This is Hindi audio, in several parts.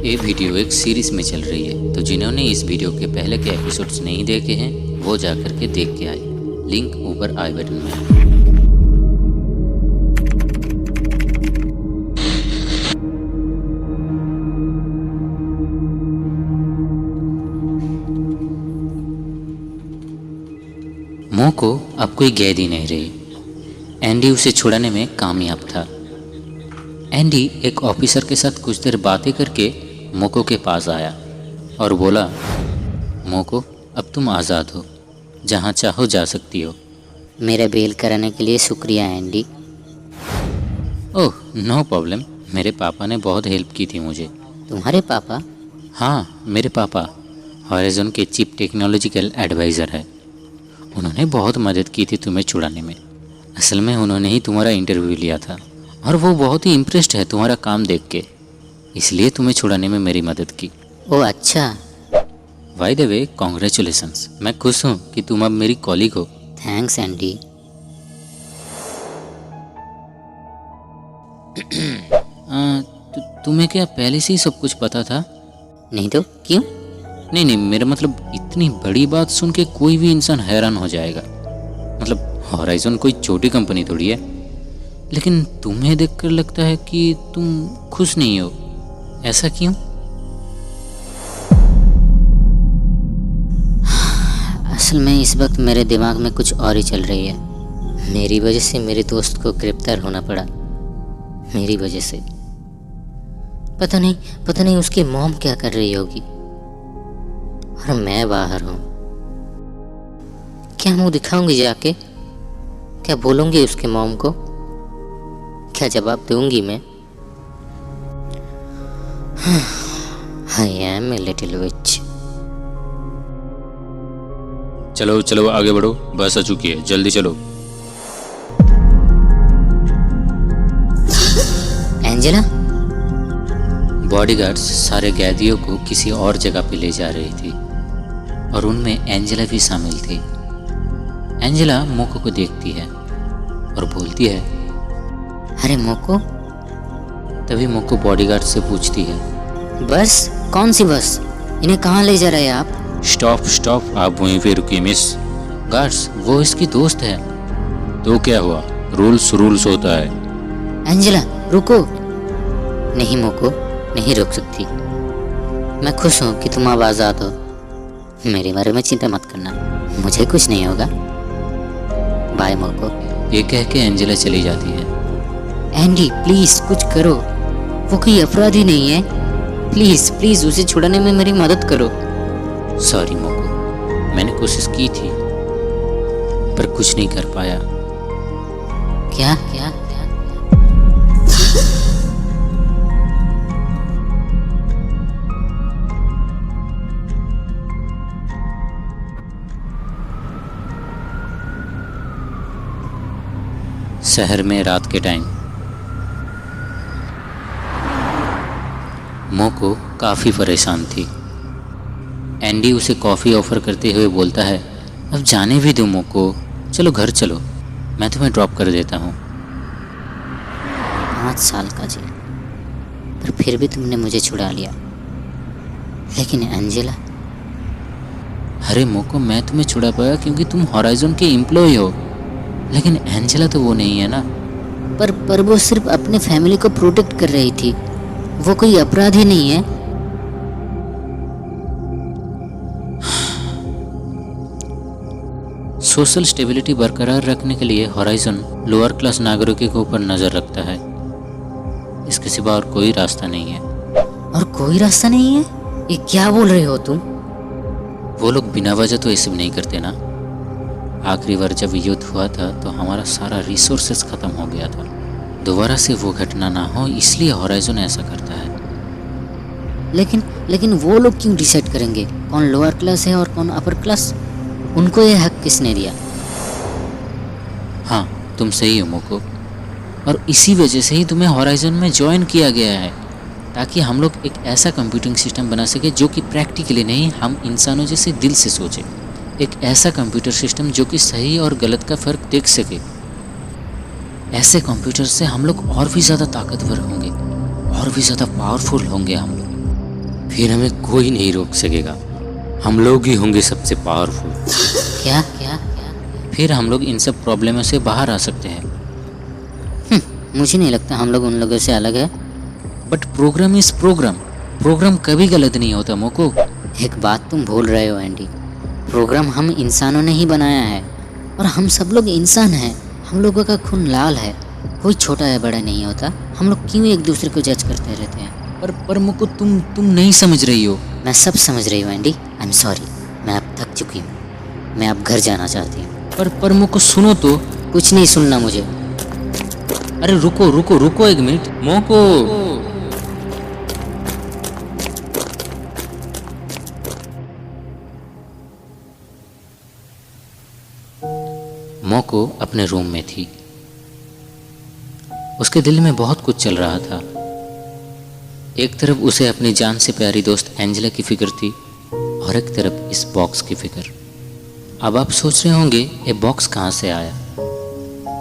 ये वीडियो एक सीरीज में चल रही है, तो जिन्होंने इस वीडियो के पहले के एपिसोड्स नहीं देखे हैं वो जाकर के देख के आए। लिंक ऊपर आई बटन में है। मो को अब कोई कैद ही नहीं रही। एंडी उसे छुड़ाने में कामयाब था। एंडी एक ऑफिसर के साथ कुछ देर बातें करके मोको के पास आया और बोला, मोको अब तुम आज़ाद हो, जहाँ चाहो जा सकती हो। मेरा बेल कराने के लिए शुक्रिया एंडी। ओह नो प्रॉब्लम, मेरे पापा ने बहुत हेल्प की थी मुझे। तुम्हारे पापा? हाँ, मेरे पापा हॉराइजन के चीफ टेक्नोलॉजिकल एडवाइज़र है। उन्होंने बहुत मदद की थी तुम्हें छुड़ाने में। असल में उन्होंने ही तुम्हारा इंटरव्यू लिया था और वो बहुत ही इम्प्रेस्ड है तुम्हारा काम देख के, इसलिए तुम्हें छुड़ाने में मेरी मदद की। ओह अच्छा। बाय द वे कॉन्ग्रेचुलेसन्स, मैं खुश हूँ कि तुम अब मेरी कॉलीग हो। Thanks Andy. तुम्हें क्या पहले से ही सब कुछ पता था? नहीं तो क्यों? नहीं, मेरा मतलब इतनी बड़ी बात सुन के कोई भी इंसान हैरान हो जाएगा। मतलब हॉराइजन कोई छोटी कंपनी थोड़ी है, लेकिन तुम्हें देखकर लगता है कि तुम खुश नहीं हो। ऐसा क्यों? असल में इस वक्त मेरे दिमाग में कुछ और ही चल रही है। मेरी वजह से मेरे दोस्त को गिरफ्तार होना पड़ा, मेरी वजह से। पता नहीं उसकी मॉम क्या कर रही होगी और मैं बाहर हूँ। क्या मुंह दिखाऊंगी जाके? क्या बोलूंगी उसके मॉम को? क्या जवाब दूंगी मैं? आई एम ए लिटिल विच। चलो आगे बढ़ो, बस आ चुकी है, जल्दी चलो। एंजेला? बॉडीगार्ड्स सारे कैदियों को किसी और जगह पे ले जा रही थी और उनमें एंजेला भी शामिल थी। एंजेला मोको को देखती है और बोलती है, अरे मोको? तभी मोको बॉडीगार्ड से पूछती है, बस? कौन सी बस? इन्हें कहाँ ले जा रहे हैं आप? स्टॉप, आप वहीं पे रुकिए मिस। गार्ड्स, वो इसकी दोस्त है। तो क्या हुआ, रूल्स होता है। एंजेला रुको। नहीं मोको, नहीं रुक सकती। मैं खुश हूँ कि तुम अब आज़ाद हो। मेरे बारे में चिंता मत करना, मुझे कुछ नहीं होगा। बाय मोको। ये कह के एंजेला चली जाती है। एंडी प्लीज कुछ करो, वो कोई अपराधी नहीं है। प्लीज उसे छुड़ाने में मेरी मदद करो। सॉरी मोको, मैंने कोशिश की थी पर कुछ नहीं कर पाया। क्या? शहर में रात के टाइम मोको काफ़ी परेशान थी। एंडी उसे कॉफ़ी ऑफर करते हुए बोलता है, अब जाने भी दो मोको, चलो घर चलो, मैं तुम्हें ड्रॉप कर देता हूँ। 5 साल का जेल, पर फिर भी तुमने मुझे छुड़ा लिया। लेकिन एंजेला? अरे मोको, मैं तुम्हें छुड़ा पाया क्योंकि तुम हॉराइजन के एम्प्लॉय हो, लेकिन एंजेला तो वो नहीं है ना। पर वो सिर्फ अपने फैमिली को प्रोटेक्ट कर रही थी, वो कोई अपराधी नहीं है। सोशल स्टेबिलिटी बरकरार रखने के लिए हॉराइजन लोअर क्लास नागरिकों के ऊपर नज़र रखता है। इसके सिवा और कोई रास्ता नहीं है। और कोई रास्ता नहीं है? ये क्या बोल रहे हो तुम? वो लोग बिना वजह तो ये सब नहीं करते ना। आखिरी बार जब युद्ध हुआ था तो हमारा सारा रिसोर्सेस ख़त्म हो गया था। दोबारा से वो घटना ना हो, इसलिए हॉराइजन ऐसा करता है। लेकिन वो लोग क्यों डिसाइड करेंगे कौन लोअर क्लास है और कौन अपर क्लास? उनको ये हक किसने दिया? हाँ, तुम सही हो मोको, और इसी वजह से ही तुम्हें हॉराइजन में ज्वाइन किया गया है, ताकि हम लोग एक ऐसा कंप्यूटिंग सिस्टम बना सके जो कि प्रैक्टिकली नहीं, हम इंसानों जैसे दिल से सोचे। एक ऐसा कंप्यूटर सिस्टम जो कि सही और गलत का फ़र्क देख सके। ऐसे कंप्यूटर से हम लोग और भी ज़्यादा ताकतवर होंगे, और भी ज़्यादा पावरफुल होंगे हम लोग। फिर हमें कोई नहीं रोक सकेगा। हम लोग ही होंगे सबसे पावरफुल। क्या क्या क्या? फिर हम लोग इन सब प्रॉब्लमों से बाहर आ सकते हैं। मुझे नहीं लगता हम लोग उन लोगों से अलग है। But program is program. Program कभी गलत नहीं होता मोको। एक बात तुम भूल रहे हो एंडी, प्रोग्राम हम इंसानों ने ही बनाया है और हम सब लोग इंसान हैं। हम लोगों का खून लाल है, कोई छोटा या बड़ा नहीं होता। हम लोग क्यों एक दूसरे को जज करते रहते हैं? पर मोको तुम नहीं समझ रही हो। मैं सब समझ रही हूँ एंडी, आई एम सॉरी। मैं अब थक चुकी हूँ, मैं अब घर जाना चाहती हूँ। पर मोको सुनो तो। कुछ नहीं सुनना मुझे। अरे रुको रुको रुको एक मिनट मोको। मोको अपने रूम में थी। उसके दिल में बहुत कुछ चल रहा था। एक तरफ उसे अपनी जान से प्यारी दोस्त एंजेला की फिक्र थी और एक तरफ इस बॉक्स की फिक्र। अब आप सोच रहे होंगे ये बॉक्स कहाँ से आया।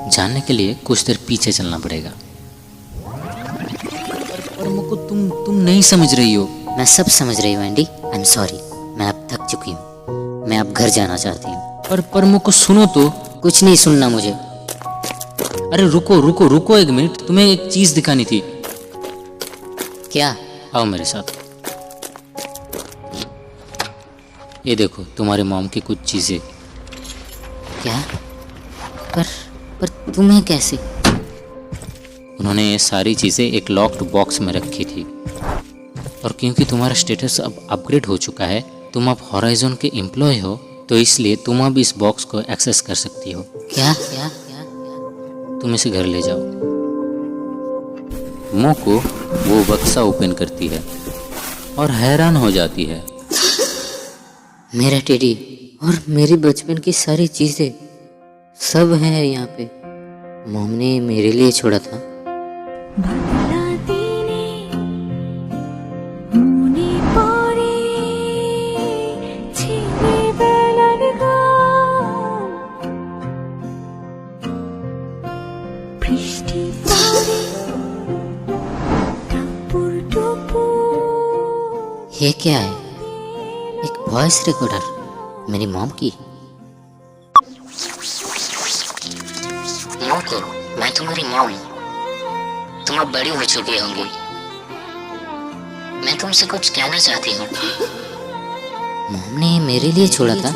जानने के लिए कुछ देर पीछे चलना पड़ेगा। पर मोको तुम नहीं समझ रही हो। मैं सब समझ रही हूँ एंडी, आई एम सॉरी। मैं अब थक चुकी हूँ, मैं अब घर जाना चाहती हूँ। पर मोको सुनो तो। कुछ नहीं सुनना मुझे। अरे रुको रुको रुको एक मिनट, तुम्हें एक चीज दिखानी थी। क्या? आओ मेरे साथ। ये देखो तुम्हारे मॉम की कुछ चीजें। क्या? पर तुम्हें कैसे? उन्होंने ये सारी चीजें एक लॉक्ड बॉक्स में रखी थी और क्योंकि तुम्हारा स्टेटस अब अपग्रेड हो चुका है, तुम अब हॉराइजन के एम्प्लॉय हो, तो इसलिए तुम अब इस बॉक्स को एक्सेस कर सकती हो। क्या क्या क्या? तुम इसे घर ले जाओ। मोको वो बक्सा ओपन करती है और हैरान हो जाती है। मेरा टेडी और मेरी बचपन की सारी चीजें सब हैं यहाँ पे। मॉम ने मेरे लिए छोड़ा था। ये क्या है? एक वॉइस रिकॉर्डर मेरी मॉम की। मोको, मैं तुम्हारी मॉम हूँ। तुम अब बड़ी हो चुकी होंगी। मैं तुमसे कुछ कहना चाहती हूँ। मॉम ने मेरे लिए छोड़ा था।